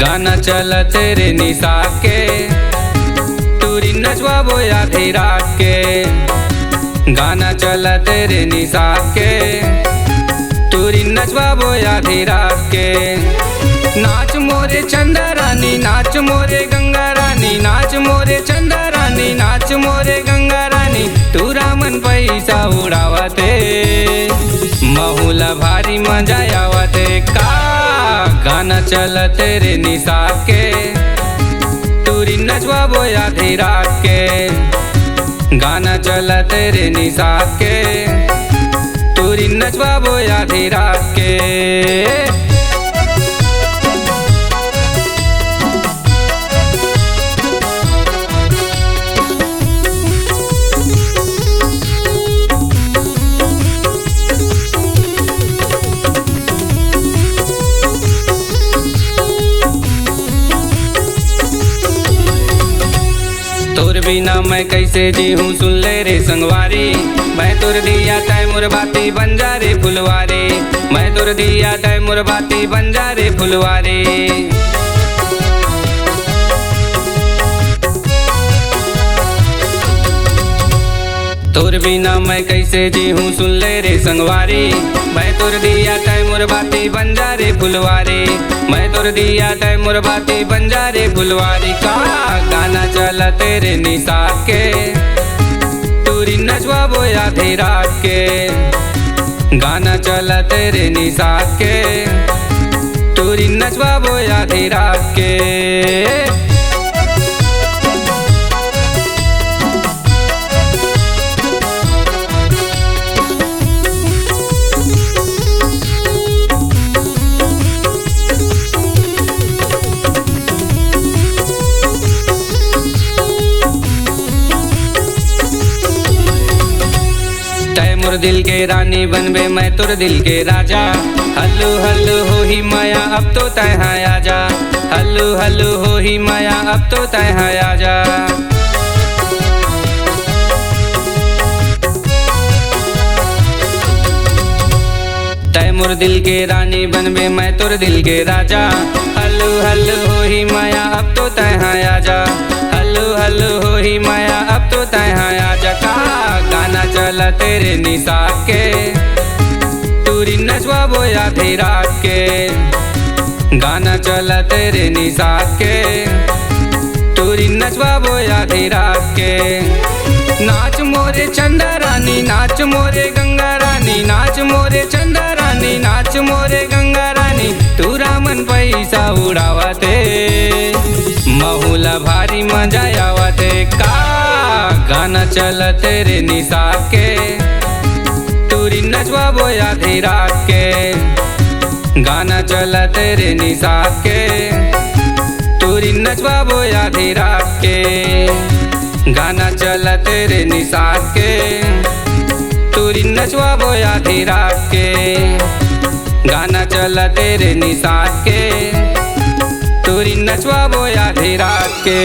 गाना चला तेरे निशा के, टूरी नचवा वो आधी रात के। गाना चला तेरे निशा के, टूरी नचवा वो आधी रात के। नाच मोरे चंदा रानी, नाच मोरे गंगा रानी, नाच मोरे चंदा रानी, नाच मोरे गंगा रानी। तू रामन पैसा उड़ावते, महुला भारी मजा आवते का। गाना चला तेरे निशा के, टूरी नचवा वो आधी रात के। गाना चला तेरे निशा के, टूरी नचवा वो आधी रात के। तोर बिना मैं कैसे जी हूँ सुन ले रे संगवारी। मैं तोर दिया तय मोर बाती बन जा रे फुलवारी। मैं तोर दिया तय मोर बाती बन जा रे फुलवारी। तोर बिना मैं कैसे जी हूँ सुन ले रे संगवारी। मैं तोर दिया तय मोर बाती बन जा रे फुलवारी। मैं तोर दिया तय मोर बाती बन जा रे फुलवारी का। गाना चला तेरे निशा के, टूरी नचवा वो आधी रात के। गाना चला तेरे निशा के, टूरी नचवा वो आधी रात के। मोर दिल के रानी बनबे मैं तोर दिल के राजा। हल्लू हल्लू हो ही माया अब तो तय आजा। हल्लू हल्लू हो ही माया अब तो तय आजा। तय मोर दिल के रानी बनबे मैं तोर दिल के राजा। हल्लू हल्लू हो ही माया अब तो तय आजा। हल्लू हल्लू हो ही माया अब तो तय आजा का। गाना चला तेरे निशा के, टूरी नचवा वो आधी रात के। गाना चला तेरे निशा के, टूरी नचवा वो आधी रात के। नाच मोरे चंदा रानी, नाच मोरे गंगा रानी, नाच मोरे चंदा रानी, नाच मोरे गंगा रानी। तू रामन पैसा उड़ावते, महुला भारी मजा आवते का। गाना चला तेरे निशा के, टूरी नचवा वो आधी रात के। गाना चला तेरे निशा के, टूरी नचवा वो आधी रात के। गाना चला तेरे निशा के, टूरी नचवा वो आधी रात के। गाना चला तेरे निशा के, टूरी नचवा वो आधी रात के।